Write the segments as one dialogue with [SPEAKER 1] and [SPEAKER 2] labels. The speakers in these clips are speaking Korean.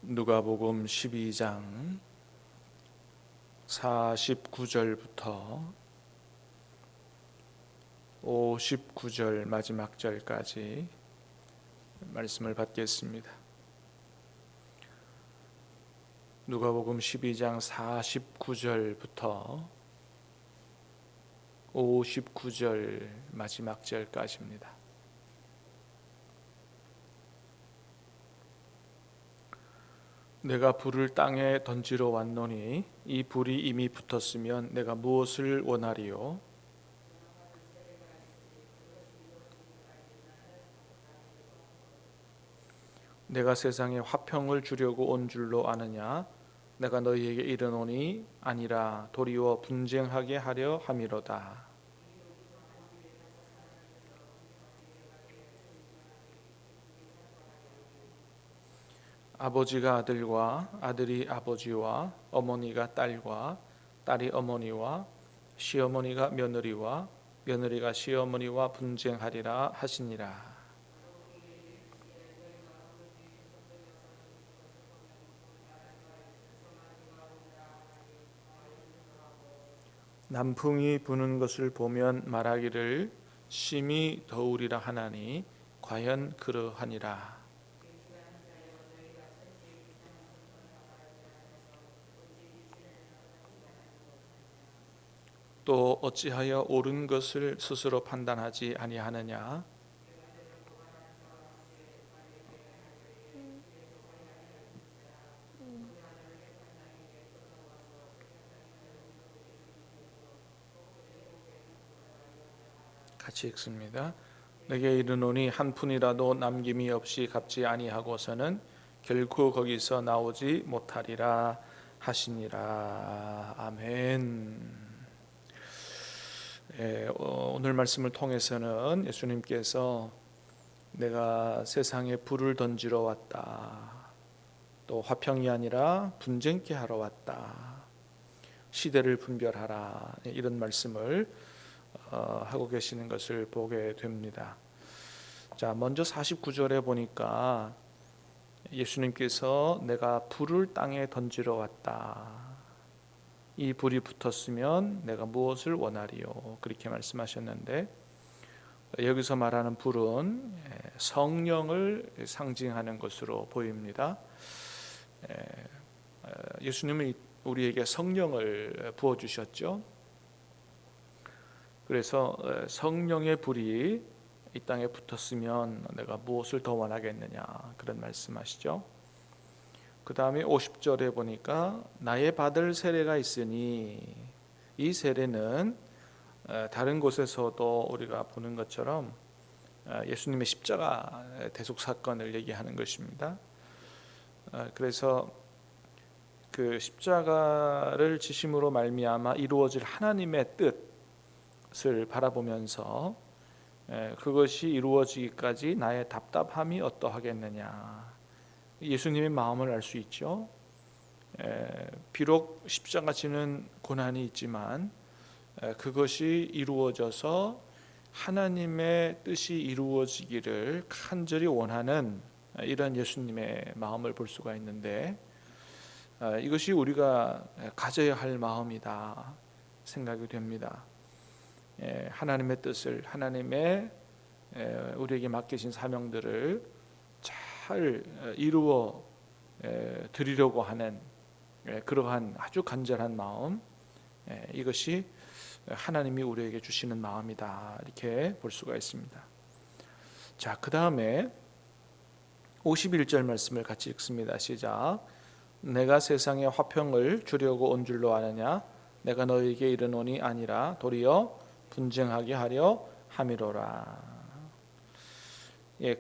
[SPEAKER 1] 누가복음 12장 49절부터 59절 마지막 절까지 말씀을 받겠습니다. 누가복음 12장 49절부터 59절 마지막 절까지입니다. 내가 불을 땅에 던지러 왔노니 이 불이 이미 붙었으면 내가 무엇을 원하리요? 내가 세상에 화평을 주려고 온 줄로 아느냐? 내가 너희에게 이르노니 아니라 도리어 분쟁하게 하려 함이로다. 아버지가 아들과 아들이 아버지와 어머니가 딸과 딸이 어머니와 시어머니가 며느리와 며느리가 시어머니와 분쟁하리라 하시니라. 남풍이 부는 것을 보면 말하기를 심히 더우리라 하나니 과연 그러하니라. 또 어찌하여 옳은 것을 스스로 판단하지 아니하느냐? 같이 읽습니다. 내게 이르노니 한 푼이라도 남김이 없이 갚지 아니하고서는 결코 거기서 나오지 못하리라 하시니라. 아멘. 오늘 말씀을 통해서는 예수님께서 내가 세상에 불을 던지러 왔다, 또 화평이 아니라 분쟁케 하러 왔다, 시대를 분별하라, 이런 말씀을 하고 계시는 것을 보게 됩니다. 자, 먼저 49절에 보니까 예수님께서 내가 불을 땅에 던지러 왔다, 이 불이 붙었으면 내가 무엇을 원하리요, 그렇게 말씀하셨는데, 여기서 말하는 불은 성령을 상징하는 것으로 보입니다. 예수님은 우리에게 성령을 부어주셨죠. 그래서 성령의 불이 이 땅에 붙었으면 내가 무엇을 더 원하겠느냐, 그런 말씀하시죠. 그 다음에 50절에 보니까 나의 받을 세례가 있으니, 이 세례는 다른 곳에서도 우리가 보는 것처럼 예수님의 십자가 대속 사건을 얘기하는 것입니다. 그래서 그 십자가를 지심으로 말미암아 이루어질 하나님의 뜻을 바라보면서 그것이 이루어지기까지 나의 답답함이 어떠하겠느냐, 예수님의 마음을 알 수 있죠. 비록 십자가 지는 고난이 있지만 그것이 이루어져서 하나님의 뜻이 이루어지기를 간절히 원하는 이런 예수님의 마음을 볼 수가 있는데, 이것이 우리가 가져야 할 마음이다 생각이 됩니다. 하나님의 뜻을, 하나님의 우리에게 맡기신 사명들을 잘 이루어 드리려고 하는 그러한 아주 간절한 마음, 이것이 하나님이 우리에게 주시는 마음이다, 이렇게 볼 수가 있습니다. 자, 그 다음에 51절 말씀을 같이 읽습니다. 시작. 내가 세상에 화평을 주려고 온 줄로 아느냐? 내가 너희에게 이르노니 아니라 도리어 분쟁하게 하려 함이로라.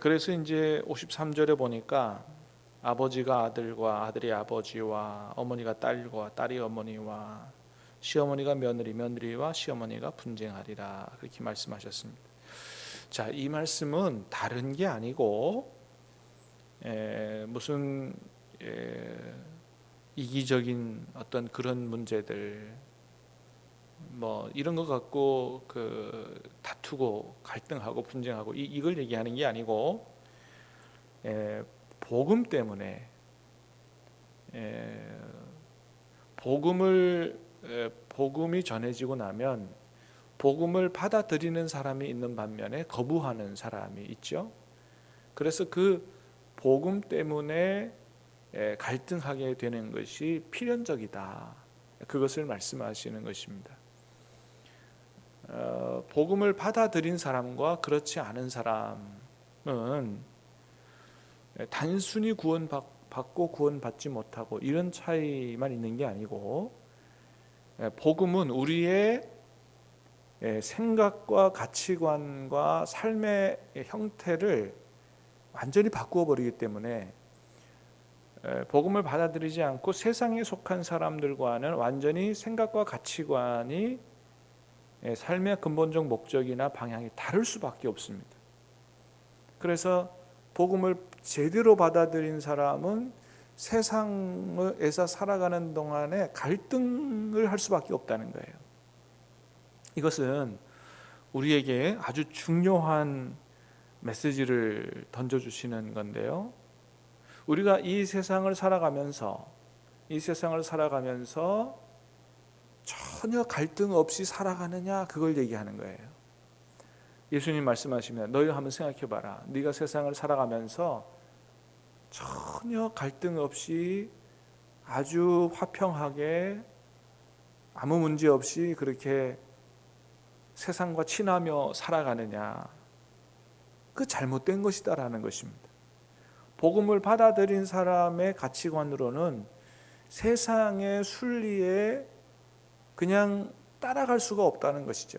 [SPEAKER 1] 그래서 이제 53절에 보니까 아버지가 아들과 아들이 아버지와 어머니가 딸과 딸이 어머니와 시어머니가 며느리, 며느리와 시어머니가 분쟁하리라, 그렇게 말씀하셨습니다. 자, 이 말씀은 다른 게 아니고 무슨 이기적인 어떤 그런 문제들, 뭐 이런 거 갖고 그 다투고 갈등하고 분쟁하고 이걸 얘기하는 게 아니고, 복음 때문에 복음이 전해지고 나면 복음을 받아들이는 사람이 있는 반면에 거부하는 사람이 있죠. 그래서 그 복음 때문에 갈등하게 되는 것이 필연적이다. 그것을 말씀하시는 것입니다. 복음을 받아들인 사람과 그렇지 않은 사람은 단순히 구원받고 구원받지 못하고 이런 차이만 있는 게 아니고, 복음은 우리의 생각과 가치관과 삶의 형태를 완전히 바꾸어 버리기 때문에 복음을 받아들이지 않고 세상에 속한 사람들과는 완전히 생각과 가치관이, 삶의 근본적 목적이나 방향이 다를 수밖에 없습니다. 그래서 복음을 제대로 받아들인 사람은 세상에서 살아가는 동안에 갈등을 할 수밖에 없다는 거예요. 이것은 우리에게 아주 중요한 메시지를 던져주시는 건데요. 우리가 이 세상을 살아가면서 전혀 갈등 없이 살아가느냐, 그걸 얘기하는 거예요. 예수님 말씀하시면 너희 한번 생각해봐라. 네가 세상을 살아가면서 전혀 갈등 없이 아주 화평하게 아무 문제 없이 그렇게 세상과 친하며 살아가느냐, 그 잘못된 것이다라는 것입니다. 복음을 받아들인 사람의 가치관으로는 세상의 순리에 그냥 따라갈 수가 없다는 것이죠.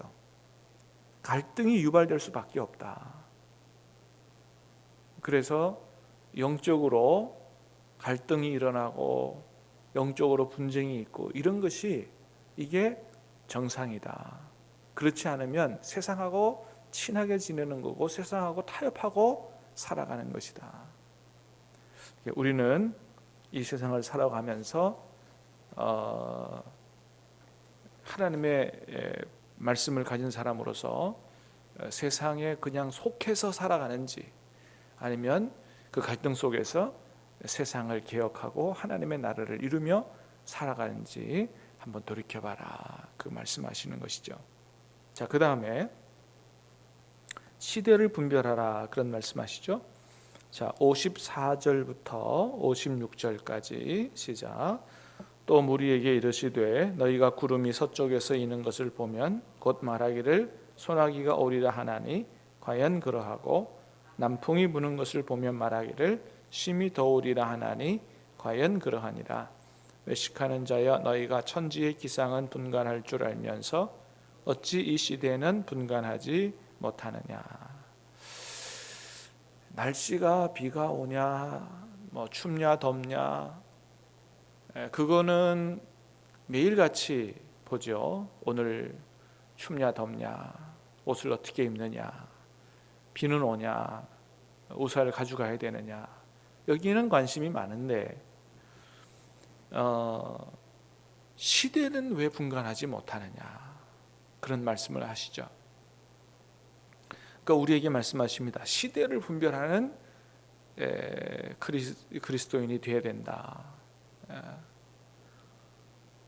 [SPEAKER 1] 갈등이 유발될 수밖에 없다. 그래서 영적으로 갈등이 일어나고 영적으로 분쟁이 있고 이런 것이, 이게 정상이다. 그렇지 않으면 세상하고 친하게 지내는 거고 세상하고 타협하고 살아가는 것이다. 우리는 이 세상을 살아가면서 하나님의 말씀을 가진 사람으로서 세상에 그냥 속해서 살아가는지, 아니면 그 갈등 속에서 세상을 개혁하고 하나님의 나라를 이루며 살아가는지 한번 돌이켜봐라, 그 말씀하시는 것이죠. 자, 그 다음에 시대를 분별하라, 그런 말씀하시죠. 자, 54절부터 56절까지 시작. 또 무리에게 이르시되 너희가 구름이 서쪽에서 이는 것을 보면 곧 말하기를 소나기가 오리라 하나니 과연 그러하고, 남풍이 부는 것을 보면 말하기를 심히 더우리라 하나니 과연 그러하니라. 외식하는 자여, 너희가 천지의 기상은 분간할 줄 알면서 어찌 이 시대는 분간하지 못하느냐. 날씨가 비가 오냐, 춥냐 덥냐, 그거는 매일같이 보죠. 오늘 춥냐 덥냐, 옷을 어떻게 입느냐, 비는 오냐, 우산을 가져가야 되느냐, 여기는 관심이 많은데 시대는 왜 분간하지 못하느냐, 그런 말씀을 하시죠. 그러니까 우리에게 말씀하십니다. 시대를 분별하는 그리스도인이 되어야 된다.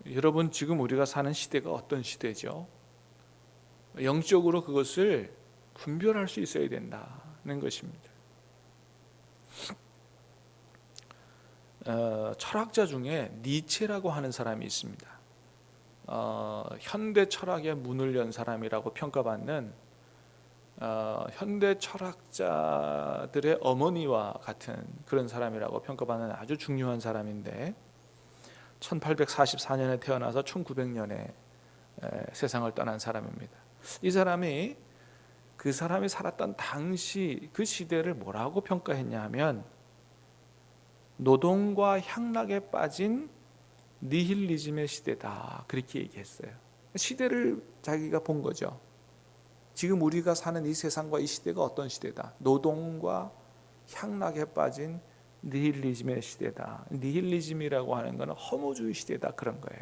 [SPEAKER 1] 여러분, 지금 우리가 사는 시대가 어떤 시대죠? 영적으로 그것을 분별할 수 있어야 된다는 것입니다. 철학자 중에 니체라고 하는 사람이 있습니다. 현대 철학의 문을 연 사람이라고 평가받는 현대 철학자들의 어머니와 같은 그런 사람이라고 평가받는 아주 중요한 사람인데, 1844년에 태어나서 1900년에 세상을 떠난 사람입니다. 이 사람이 그 사람이 살았던 당시 그 시대를 뭐라고 평가했냐 하면, 노동과 향락에 빠진 니힐리즘의 시대다, 그렇게 얘기했어요. 시대를 자기가 본 거죠. 지금 우리가 사는 이 세상과 이 시대가 어떤 시대다? 노동과 향락에 빠진 니힐리즘의 시대다. 니힐리즘이라고 하는 것은 허무주의 시대다, 그런 거예요.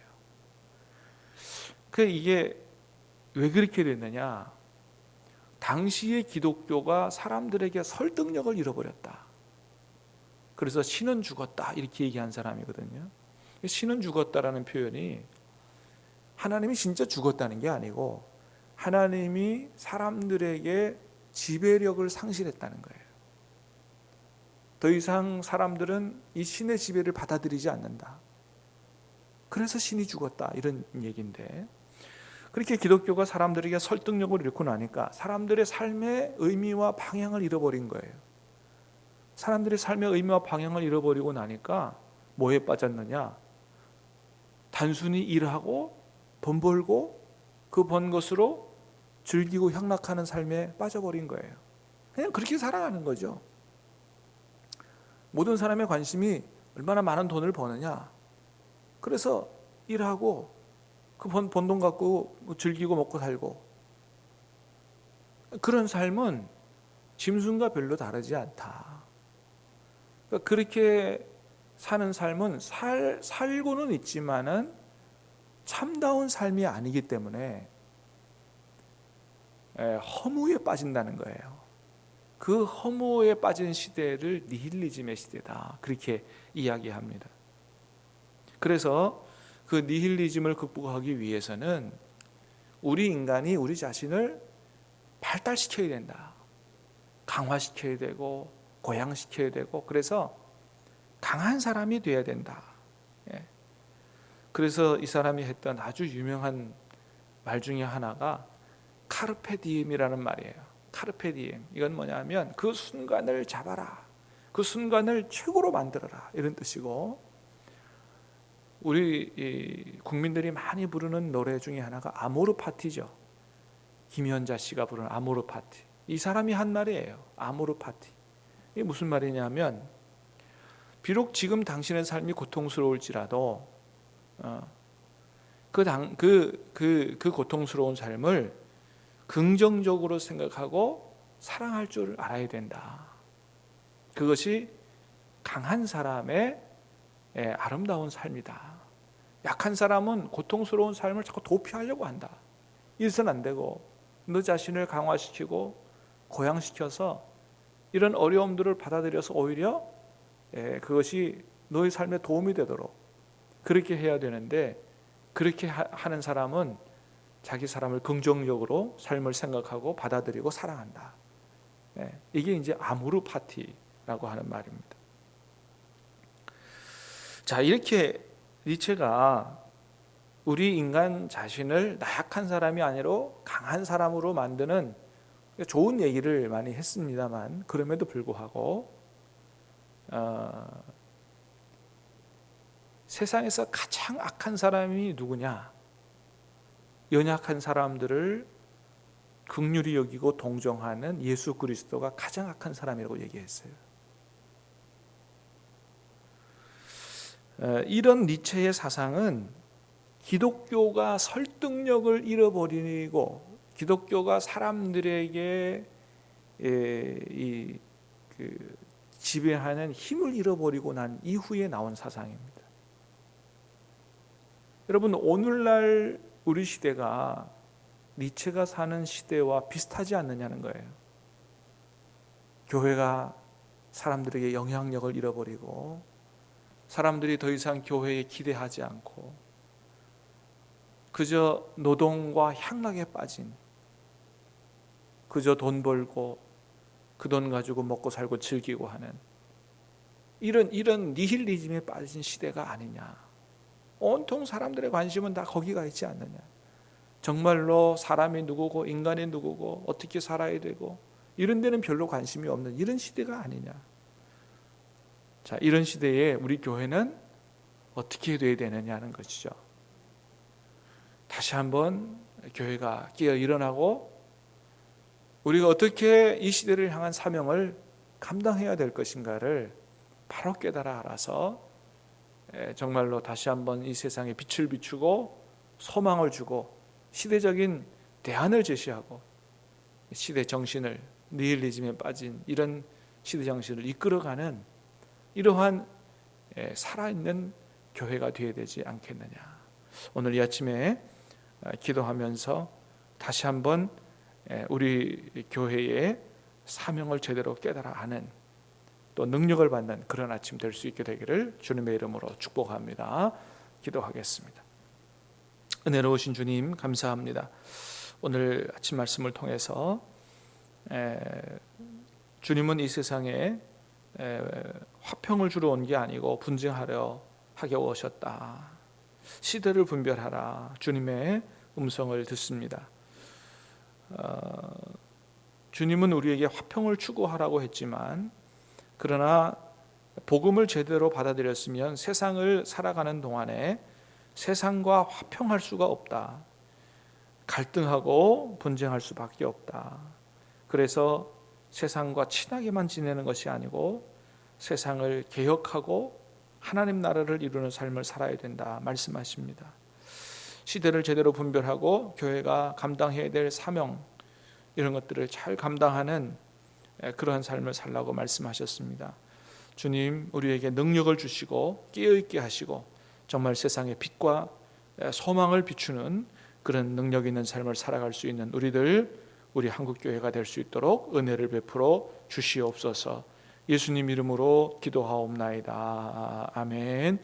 [SPEAKER 1] 이게 왜 그렇게 됐느냐? 당시의 기독교가 사람들에게 설득력을 잃어버렸다. 그래서 신은 죽었다 이렇게 얘기한 사람이거든요. 신은 죽었다라는 표현이 하나님이 진짜 죽었다는 게 아니고 하나님이 사람들에게 지배력을 상실했다는 거예요. 더 이상 사람들은 이 신의 지배를 받아들이지 않는다. 그래서 신이 죽었다 이런 얘기인데, 그렇게 기독교가 사람들에게 설득력을 잃고 나니까 사람들의 삶의 의미와 방향을 잃어버린 거예요. 사람들의 삶의 의미와 방향을 잃어버리고 나니까 뭐에 빠졌느냐? 단순히 일하고 돈 벌고 그 번 것으로 즐기고 향락하는 삶에 빠져버린 거예요. 그냥 그렇게 살아가는 거죠. 모든 사람의 관심이 얼마나 많은 돈을 버느냐. 그래서 일하고 그 번 돈 갖고 즐기고 먹고 살고, 그런 삶은 짐승과 별로 다르지 않다. 그러니까 그렇게 사는 삶은 살고는 있지만은 참다운 삶이 아니기 때문에 허무에 빠진다는 거예요. 그 허무에 빠진 시대를 니힐리즘의 시대다, 그렇게 이야기합니다. 그래서 그 니힐리즘을 극복하기 위해서는 우리 인간이 우리 자신을 발달시켜야 된다. 강화시켜야 되고 고양시켜야 되고, 그래서 강한 사람이 돼야 된다. 그래서 이 사람이 했던 아주 유명한 말 중에 하나가 카르페 디엠이라는 말이에요. 카르페 디엠. 이건 뭐냐면 그 순간을 잡아라. 그 순간을 최고로 만들어라, 이런 뜻이고, 우리 국민들이 많이 부르는 노래 중에 하나가 아모르 파티죠. 김연자 씨가 부르는 아모르 파티. 이 사람이 한 말이에요. 아모르 파티. 이게 무슨 말이냐면, 비록 지금 당신의 삶이 고통스러울지라도 그 고통스러운 삶을 긍정적으로 생각하고 사랑할 줄 알아야 된다. 그것이 강한 사람의 아름다운 삶이다. 약한 사람은 고통스러운 삶을 자꾸 도피하려고 한다. 이래서는 안 되고, 너 자신을 강화시키고 고양시켜서 이런 어려움들을 받아들여서 오히려 그것이 너의 삶에 도움이 되도록 그렇게 해야 되는데, 그렇게 하는 사람은 자기 사람을 긍정적으로 삶을 생각하고 받아들이고 사랑한다. 이게 이제 아모르 파티라고 하는 말입니다. 자, 이렇게 니체가 우리 인간 자신을 나약한 사람이 아니라 강한 사람으로 만드는 좋은 얘기를 많이 했습니다만, 그럼에도 불구하고 세상에서 가장 악한 사람이 누구냐? 연약한 사람들을 긍휼히 여기고 동정하는 예수 그리스도가 가장 악한 사람이라고 얘기했어요. 이런 니체의 사상은 기독교가 설득력을 잃어버리고 기독교가 사람들에게 지배하는 힘을 잃어버리고 난 이후에 나온 사상입니다. 여러분, 오늘날 우리 시대가 니체가 사는 시대와 비슷하지 않느냐는 거예요. 교회가 사람들에게 영향력을 잃어버리고 사람들이 더 이상 교회에 기대하지 않고 그저 노동과 향락에 빠진, 그저 돈 벌고 그 돈 가지고 먹고 살고 즐기고 하는 이런 니힐리즘에 빠진 시대가 아니냐. 온통 사람들의 관심은 다 거기가 있지 않느냐. 정말로 사람이 누구고 인간이 누구고 어떻게 살아야 되고 이런 데는 별로 관심이 없는 이런 시대가 아니냐. 자, 이런 시대에 우리 교회는 어떻게 돼야 되느냐는 것이죠. 다시 한번 교회가 깨어 일어나고 우리가 어떻게 이 시대를 향한 사명을 감당해야 될 것인가를 바로 깨달아 알아서 정말로 다시 한번 이 세상에 빛을 비추고 소망을 주고 시대적인 대안을 제시하고 시대 정신을, 니힐리즘에 빠진 이런 시대 정신을 이끌어가는 이러한 살아있는 교회가 되어야 되지 않겠느냐. 오늘 이 아침에 기도하면서 다시 한번 우리 교회의 사명을 제대로 깨달아 아는, 또 능력을 받는 그런 아침 될 수 있게 되기를 주님의 이름으로 축복합니다. 기도하겠습니다. 은혜로우신 주님 감사합니다. 오늘 아침 말씀을 통해서 주님은 이 세상에 화평을 주러 온 게 아니고 분쟁하려 하게 오셨다. 시대를 분별하라. 주님의 음성을 듣습니다. 주님은 우리에게 화평을 추구하라고 했지만 그러나 복음을 제대로 받아들였으면 세상을 살아가는 동안에 세상과 화평할 수가 없다. 갈등하고 분쟁할 수밖에 없다. 그래서 세상과 친하게만 지내는 것이 아니고 세상을 개혁하고 하나님 나라를 이루는 삶을 살아야 된다 말씀하십니다. 시대를 제대로 분별하고 교회가 감당해야 될 사명 이런 것들을 잘 감당하는 그러한 삶을 살라고 말씀하셨습니다. 주님 우리에게 능력을 주시고 깨어있게 하시고 정말 세상의 빛과 소망을 비추는 그런 능력 있는 삶을 살아갈 수 있는 우리 한국교회가 될 수 있도록 은혜를 베풀어 주시옵소서. 예수님 이름으로 기도하옵나이다. 아멘.